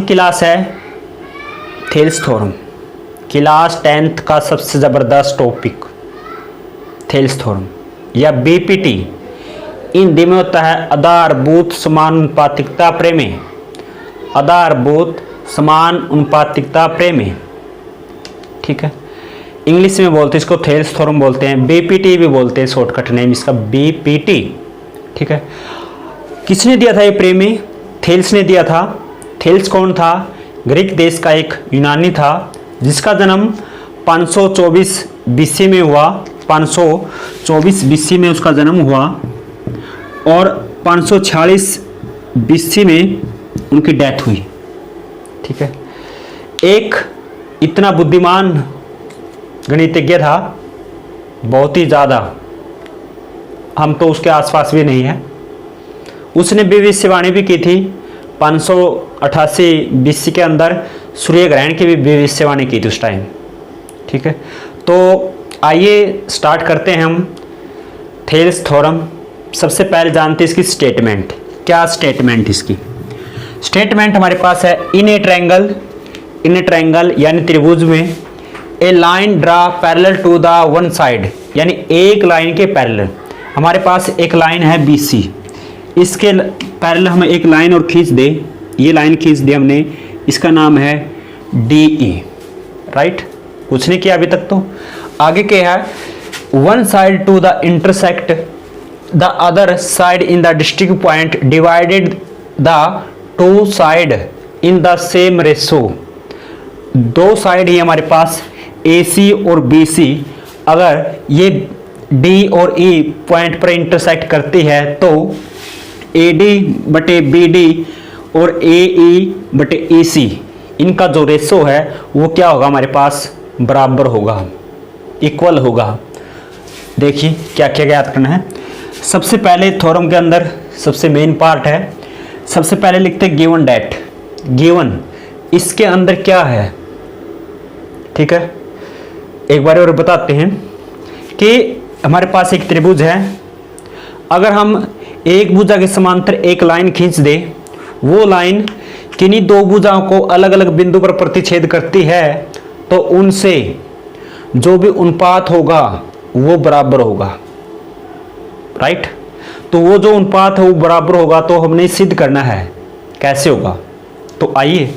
Class है Thales theorem, class 10th का सबसे ज़बरदस्त टॉपिक थेल्स थ्योरम या बीपीटी। हिंदी में होता है आधारभूत समानुपातिकता प्रमेय, आधारभूत समानुपातिकता प्रमेय। ठीक है, इंग्लिश में बोलते हैं इसको थेल्स थ्योरम बोलते हैं, बीपीटी भी बोलते हैं, शॉर्टकट नेम इसका बीपीटी। ठीक है, किसने दिया था ये प्रमेय? थेल्स ने दिया था। थेल्स कौन था? ग्रीक देश का एक यूनानी था जिसका जन्म 524 बीसी में हुआ। 524 बीसी में उसका जन्म हुआ और 546 बीसी में उनकी डेथ हुई। ठीक है, एक इतना बुद्धिमान गणितज्ञ था, बहुत ही ज़्यादा, हम तो उसके आसपास भी नहीं है। उसने भविष्यवाणी भी की थी 588 बीसी के अंदर, सूर्य ग्रहण की भी भविष्यवाणी की थी उस टाइम। ठीक है, तो आइए स्टार्ट करते हैं हम थेल्स थ्योरम। सबसे पहले जानते हैं इसकी स्टेटमेंट। क्या स्टेटमेंट इसकी? स्टेटमेंट हमारे पास है इन ए ट्रायंगल यानी त्रिभुज में a line draw parallel to the one side, यानी एक लाइन के पैरेलल। हमारे पास एक लाइन है BC, इसके पैरेलल हम एक लाइन और खींच दे, ये लाइन खींच दी हमने, इसका नाम है DE। राइट, कुछ नहीं किया अभी तक। तो आगे क्या है? One side to the intersect the other side in the district point divided the two side in the same ratio. दो साइड ही हमारे पास AC और BC, अगर ये D और E पॉइंट पर इंटरसेक्ट करती है तो AD बटे BD और AE बटे EC, इनका जो रेशो है वो क्या होगा? हमारे पास बराबर होगा, इक्वल होगा। देखिए क्या क्या याद करना है। सबसे पहले थ्योरम के अंदर सबसे मेन पार्ट है, सबसे पहले लिखते हैं गिवन डेट। गिवन, इसके अंदर क्या है? ठीक है, एक बार और बताते हैं कि हमारे पास एक त्रिभुज है, अगर हम एक भुजा के समांतर एक लाइन खींच दे, वो लाइन किन्हीं दो भुजाओं को अलग अलग बिंदु पर प्रतिच्छेद करती है, तो उनसे जो भी अनुपात होगा वो बराबर होगा। राइट, तो वो जो अनुपात है वो बराबर होगा, तो हमने सिद्ध करना है कैसे होगा। तो आइए,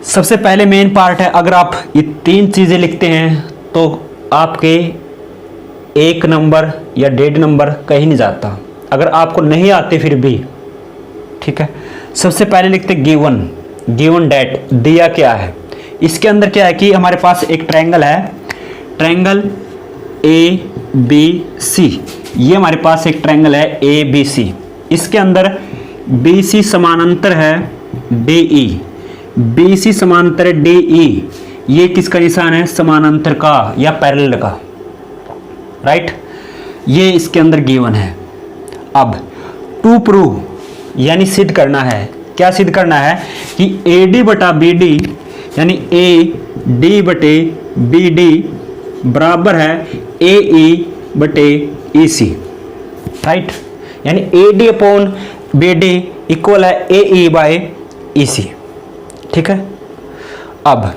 सबसे पहले मेन पार्ट है, अगर आप ये तीन चीजें लिखते हैं तो आपके एक नंबर या 1.5 नंबर कहीं नहीं जाता, अगर आपको नहीं आते फिर भी। ठीक है, सबसे पहले लिखते गिवन डेट, दिया क्या है। इसके अंदर क्या है कि हमारे पास एक ट्रायंगल है, ट्रायंगल ABC। ये हमारे पास एक ट्रायंगल है ABC, इसके अंदर BC समानांतर है DE, BC समांतर DE, ये किसका निशान है? समानांतर का या पैरेलल का। राइट, ये इसके अंदर गिवन है। अब टू प्रूव यानी सिद्ध करना है। क्या सिद्ध करना है? कि AD बटा BD यानी AD बटे BD बराबर है AE बटे EC। राइट, यानी AD अपॉन BD इक्वल है AE बाय EC। ठीक है, अब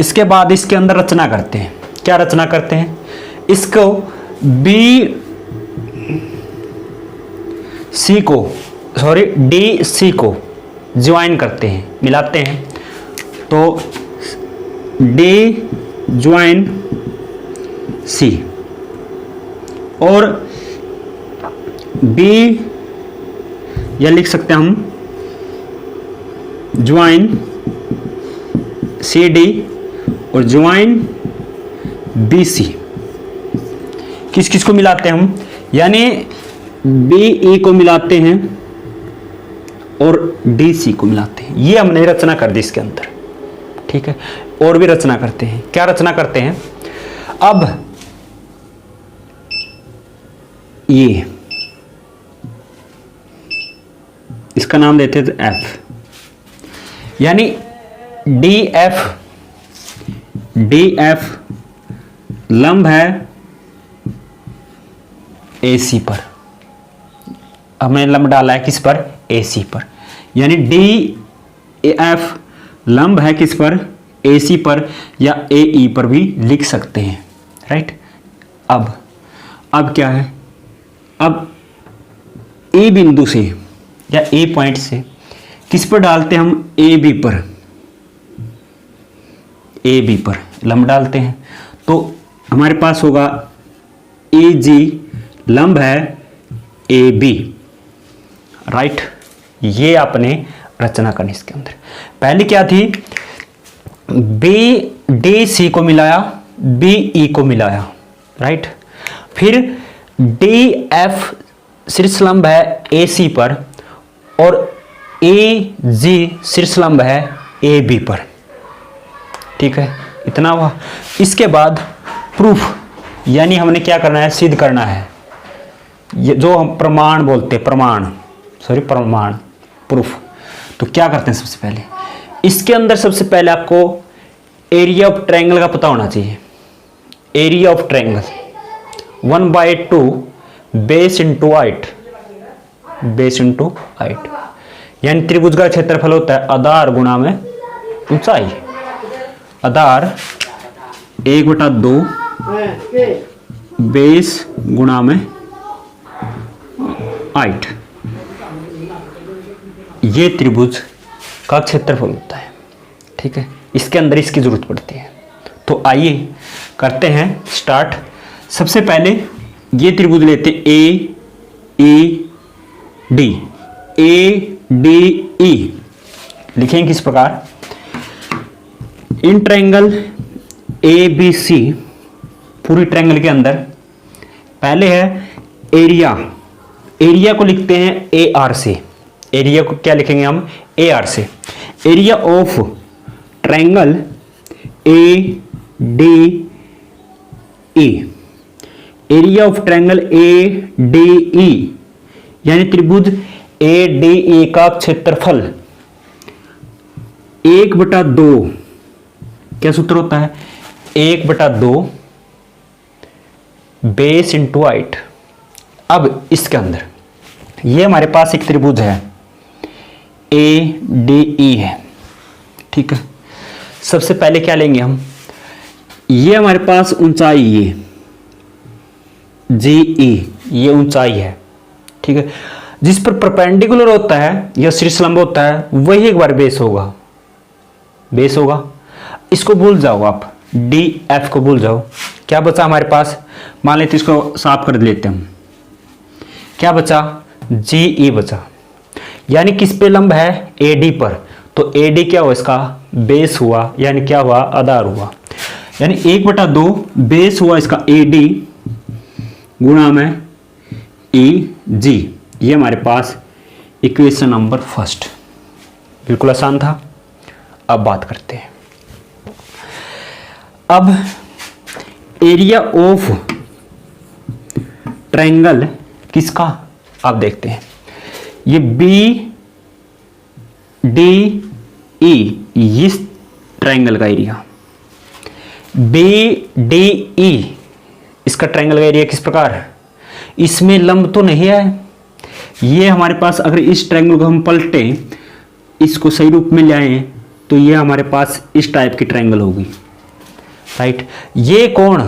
इसके बाद इसके अंदर रचना करते हैं। क्या रचना करते हैं? इसको DC को ज्वाइन करते हैं, मिलाते हैं। तो D ज्वाइन C और B, या लिख सकते हैं हम ज्वाइन CD और ज्वाइन BC। किस किस को मिलाते हैं हम? यानी BE को मिलाते हैं और DC को मिलाते हैं। ये हमने रचना कर दी इसके अंदर। ठीक है, और भी रचना करते हैं। क्या रचना करते हैं? अब ये इसका नाम देते हैं F, यानी DF लंब है AC पर। हमने लंब डाला है किस पर? AC पर, यानी एफ लंब है किस पर, AC पर या AE पर भी लिख सकते हैं, राइट। अब क्या है, अब A बिंदु से या A पॉइंट से किस पर डालते हैं हम, AB पर लंब डालते हैं, तो हमारे पास होगा AG लंब है AB, राइट। ये आपने रचना करनी इसके अंदर। पहले क्या थी, BDC को मिलाया, BE को मिलाया, राइट। फिर DF शीर्ष लंब है AC पर और AG शीर्ष लंब है AB पर, ठीक है, इतना हुआ। इसके बाद प्रूफ, यानी हमने क्या करना है, सिद्ध करना है, ये जो हम प्रमाण बोलते हैं, प्रमाण, प्रूफ। तो क्या करते हैं, सबसे पहले इसके अंदर सबसे पहले आपको एरिया ऑफ ट्रायंगल का पता होना चाहिए। Area of triangle 1/2 base into height, यानी त्रिभुज का क्षेत्रफल होता है आधार गुणा में ऊंचाई। आधार 1/2 बेस गुणा में हाइट, ये त्रिभुज का क्षेत्रफल होता है, ठीक है। इसके अंदर इसकी जरूरत पड़ती है। तो आइए करते हैं स्टार्ट। सबसे पहले ये त्रिभुज लेते AED, ADE लिखेंगे किस प्रकार, इन ट्रायंगल ABC, पूरी ट्रायंगल के अंदर पहले है एरिया को लिखते हैं AR से। एरिया को क्या लिखेंगे हम, AR से। Area of triangle ADE, area of triangle ADE यानी त्रिभुज ADE का क्षेत्रफल 1/2, क्या सूत्र होता है, 1/2 बेस इंटू हाइट। अब इसके अंदर ये हमारे पास एक त्रिभुज है ADE है, ठीक है। सबसे पहले क्या लेंगे हम, ये हमारे पास ऊंचाई, ये GE, ये ऊंचाई है, ठीक है। जिस पर परपेंडिकुलर होता है या शीर्ष लंब होता है वही एक बार बेस होगा। इसको भूल जाओ आप, DF को भूल जाओ। क्या बचा हमारे पास, मान लेते इसको साफ कर लेते हैं हम, क्या बचा, GE बचा, यानी किस पे लंब है, AD पर। तो AD क्या हुआ, इसका बेस हुआ, यानी क्या हुआ, आधार हुआ, यानी 1/2 बेस हुआ इसका AD गुणा में EG। ये हमारे पास इक्वेशन नंबर फर्स्ट, बिल्कुल आसान था। अब बात करते हैं, अब एरिया ऑफ ट्रायंगल किसका, आप देखते हैं ये BDE, इस ट्रायंगल का एरिया, BDE इसका ट्रायंगल का एरिया किस प्रकार है, इसमें लंब तो नहीं है। ये हमारे पास अगर इस ट्रायंगल को हम पलटे, इसको सही रूप में ले आए, तो ये हमारे पास इस टाइप की ट्रायंगल होगी, राइट। ये कोण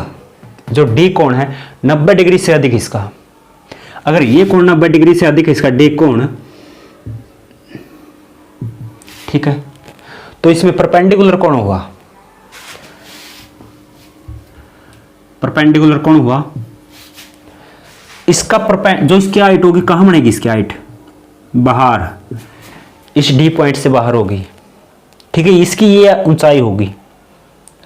जो D कोण है 90 डिग्री से अधिक इसका, अगर ये कोण 90 डिग्री से अधिक है इसका D कोण, ठीक है, तो इसमें परपेंडिकुलर कोण हुआ, परपेंडिकुलर कोण हुआ। इसका जो इसकी हाइट होगी कहां बनेगी, इसकी हाइट बाहर, इस D पॉइंट से बाहर होगी, ठीक है, इसकी ये ऊंचाई होगी,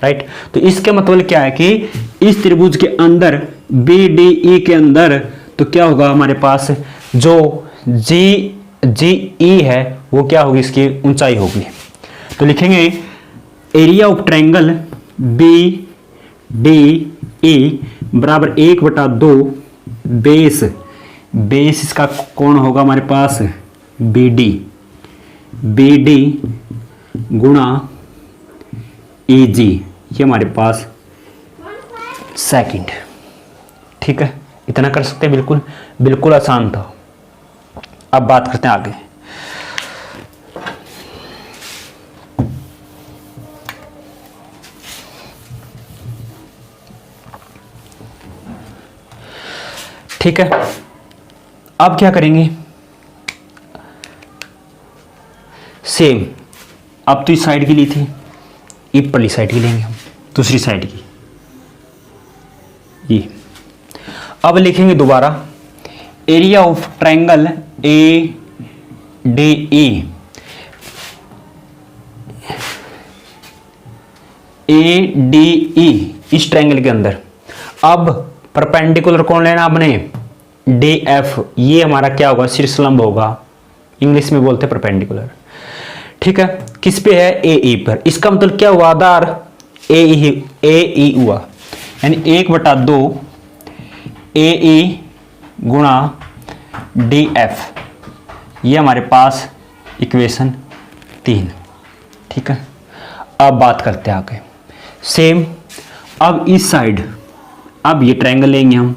राइट। तो इसके मतलब क्या है कि इस त्रिभुज के अंदर BDE के अंदर तो क्या होगा, हमारे पास जो GE है वो क्या होगी, इसकी ऊंचाई होगी। तो लिखेंगे एरिया ऑफ ट्रायंगल BDE बराबर 1/2 बेस इसका कोण होगा हमारे पास BD गुणा EG, ये हमारे पास सेकंड, ठीक है। इतना कर सकते हैं, बिल्कुल आसान था। अब बात करते हैं आगे। ठीक है, अब क्या करेंगे, सेम, अब तो इस साइड की ली थी, ऊपरली साइड की लेंगे हम, दूसरी साइड की ये। अब लिखेंगे दोबारा area of triangle A D E, A D ई इस ट्रायंगल के अंदर। अब परपेंडिकुलर कौन लेना आपने, डी एफ, ये हमारा क्या होगा, शीर्षलंब होगा, इंग्लिश में बोलते हैं परपेंडिकुलर। ठीक है, किस पे है, ए ई पर। इसका मतलब क्या हुआ, आधार ए ई हुआ, यानी 1/2 ए ई गुणा डी एफ, ये हमारे पास इक्वेशन 3। ठीक है, अब बात करते हैं आगे, सेम। अब इस साइड, अब ये ट्रायंगल लेंगे हम,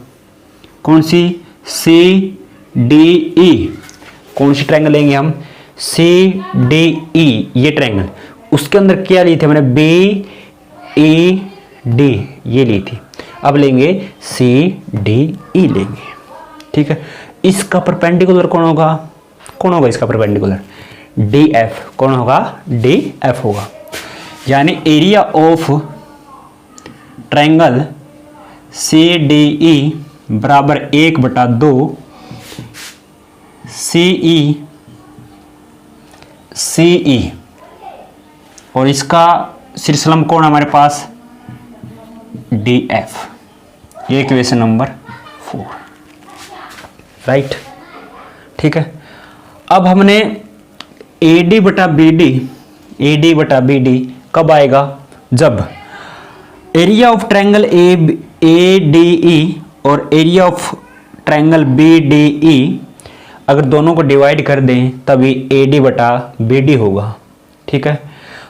कौन सी, सी डी ई, कौन सी ट्रायंगल लेंगे हम, सी डी ई, ये ट्रायंगल। उसके अंदर क्या ली थी मैंने, बी ई डी, ये ली थी। अब लेंगे सी डी ई लेंगे। ठीक है, इसका परपेंडिकुलर कौन होगा, कौन होगा इसका परपेंडिकुलर, डी एफ। कौन होगा, डी एफ होगा। यानी area of triangle C D E बराबर 1/2 सी ई, और इसका शीर्षलंब कौन हमारे पास, डी एफ। ये इक्वेशन नंबर 4, राइट। ठीक है, अब हमने ए डी बटा बी डी कब आएगा, जब area of triangle A D E और area of triangle B D E अगर दोनों को डिवाइड कर दें तभी ए डी बटा बी डी होगा। ठीक है,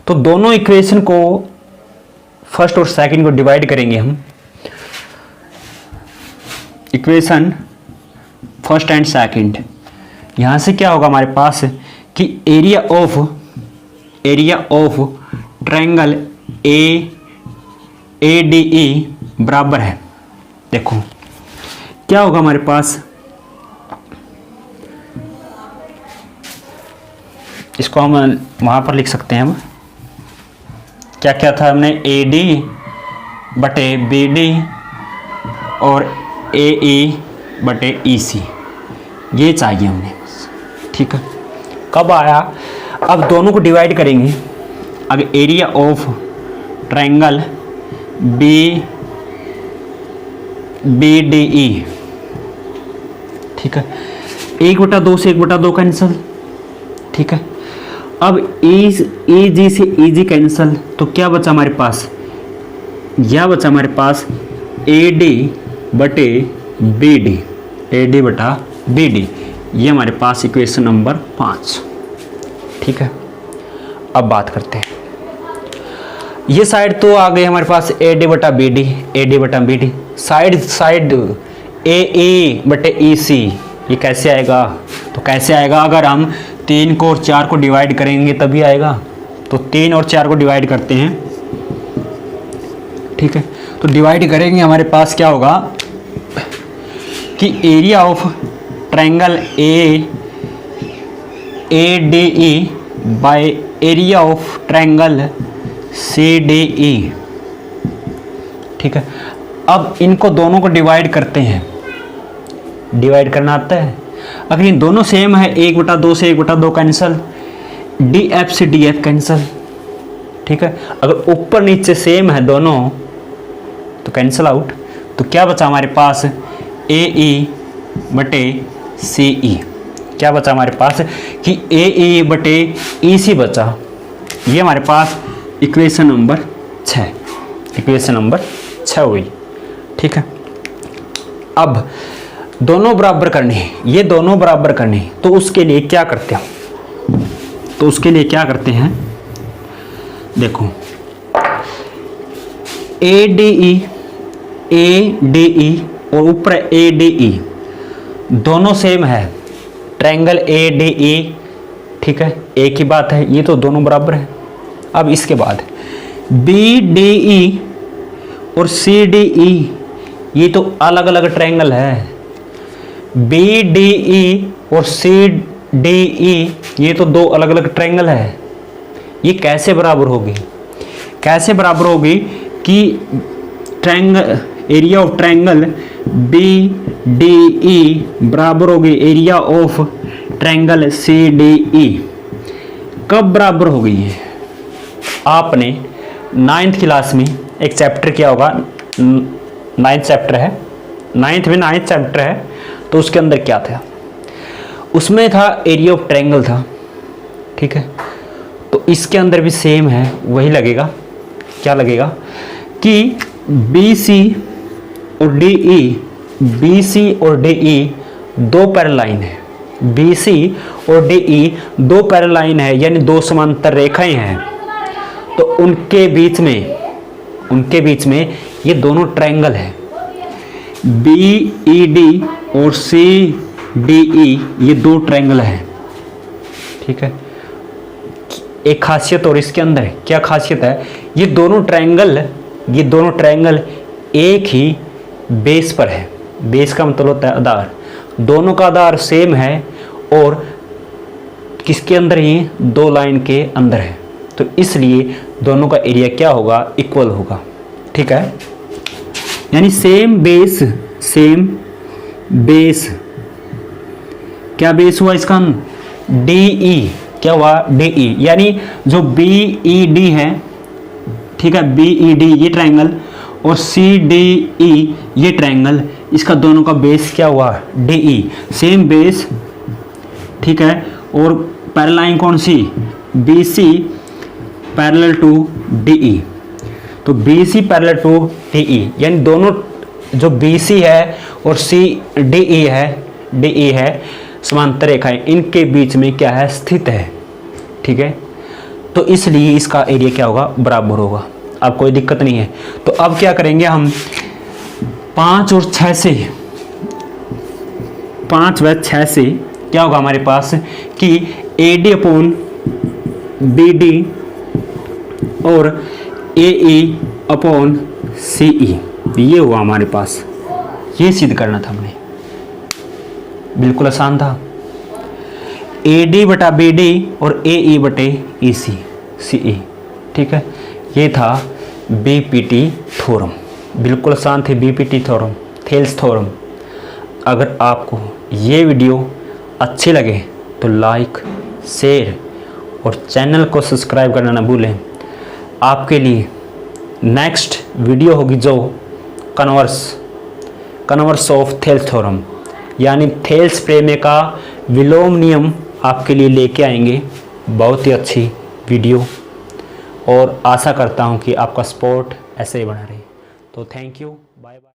तो दोनों इक्वेशन को, फर्स्ट और सेकंड को डिवाइड करेंगे हम। इक्वेशन फर्स्ट एंड सेकंड, यहां से क्या होगा हमारे पास कि area of triangle A D E बराबर है, देखो क्या होगा हमारे पास, इसको हम वहां पर लिख सकते हैं। हम क्या क्या था, हमने ए डी बटे बी डी और ए ई बटे ई सी, ये चाहिए हमने। ठीक है, कब आया, अब दोनों को डिवाइड करेंगे। अगर area of triangle B D E, ठीक है, 1/2 से 1/2 कैंसल। ठीक है, अब ई जी से ई जी कैंसल, तो क्या बचा हमारे पास, यह बचा हमारे पास ए डी बटे बी डी, ए डी बटा बी डी, ये हमारे पास इक्वेशन नंबर 5। ठीक है, अब बात करते हैं, ये साइड तो आ गई हमारे पास ए डी बटा बी डी, ए डी बटा बी डी, साइड ए ई बटे ई सी, ये कैसे आएगा, तो कैसे आएगा, अगर हम 3 को और 4 को डिवाइड करेंगे तभी आएगा। तो 3 और 4 को डिवाइड करते हैं। ठीक है, तो डिवाइड करेंगे, हमारे पास क्या होगा कि area of triangle A D E by area of triangle C D E. ठीक है, अब इनको दोनों को डिवाइड करते हैं, डिवाइड करना आता है। अगर इन दोनों सेम है, 1/2 से 1/2 कैंसल, डी एफ से डी एफ कैंसल। ठीक है, अगर ऊपर नीचे सेम है दोनों तो कैंसल आउट। तो क्या बचा हमारे पास, ए ई बटे सी ई, क्या बचा हमारे पास कि ए ई बटे ई सी बचा, ये हमारे पास इक्वेशन नंबर 6, इक्वेशन नंबर 6 हुई। ठीक है, अब दोनों बराबर करने हैं, ये दोनों बराबर करने हैं, तो उसके लिए क्या करते हैं, तो उसके लिए क्या करते हैं, देखो ए डी ई और ऊपर ए डी ई दोनों सेम है, ट्रायंगल ए डी ई। ठीक है, एक ही बात है, ये तो दोनों बराबर है। अब इसके बाद बी डी ई और सी डी ई, ये तो अलग अलग ट्रायंगल है, बी डी ई और सी डी ई ये तो दो अलग अलग ट्रायंगल है, ये कैसे बराबर होगी? कैसे बराबर होगी कि triangle area of triangle B D E बराबर होगी area of triangle C D E. कब बराबर होगी ये? आपने 9th क्लास में एक चैप्टर किया होगा, 9th चैप्टर है, 9th चैप्टर है, तो उसके अंदर क्या था? उसमें था एरिया ऑफ ट्रायंगल था, ठीक है। तो इसके अंदर भी सेम है, वही लगेगा। क्या लगेगा कि बी सी और डी ई, बी सी और डी ई दो पैरेलल लाइन है, बी सी और डी ई दो पैरेलल लाइन है, यानी दो समांतर रेखाएं हैं। तो उनके बीच में ये दोनों ट्रायंगल है, बी ई डी और सी डी ई ये दो ट्रायंगल है, ठीक है। एक खासियत और इसके अंदर है, क्या खासियत है? ये दोनों ट्रायंगल एक ही बेस पर है। बेस का मतलब होता है आधार, दोनों का आधार सेम है और किसके अंदर ही? दो लाइन के अंदर है। तो इसलिए दोनों का एरिया क्या होगा? इक्वल होगा, ठीक है। यानी सेम बेस क्या बेस हुआ इसका? D E. क्या हुआ? डी ई, यानी जो बी ई डी है, ठीक है, बी ई डी ये ट्रायंगल और सी डी ई ये ट्रायंगल, इसका दोनों का बेस क्या हुआ? डी ई, सेम बेस, ठीक है। और पैरेलल लाइन कौन सी? B C parallel to D E. तो B C parallel to D E, यानी दोनों जो बी सी है और सी डी ई है समांतर रेखाएं, इनके बीच में क्या है? स्थित है, ठीक है। तो इसलिए इसका एरिया क्या होगा? बराबर होगा। अब कोई दिक्कत नहीं है। तो अब क्या करेंगे हम? 5 और 6 से, 5 व 6 से क्या होगा हमारे पास कि A D upon B D और ए ई अपॉन सी ई, ये हुआ हमारे पास। ये सिद्ध करना था हमने, बिल्कुल आसान था। ए डी बटा बी डी और ए ई बटे ई सी सी ई, ठीक है। ये था बी पी टी थ्योरम, बिल्कुल आसान थे। B P T theorem, Thales theorem. अगर आपको ये वीडियो अच्छी लगे तो लाइक, शेयर और चैनल को सब्सक्राइब करना ना भूलें। आपके लिए नेक्स्ट वीडियो होगी जो कन्वर्स ऑफ थेल्स थ्योरम, यानी थेल्स प्रमेय का विलोम नियम आपके लिए लेके आएंगे। बहुत ही अच्छी वीडियो, और आशा करता हूँ कि आपका सपोर्ट ऐसे ही बना रहे। तो थैंक यू, बाय बाय।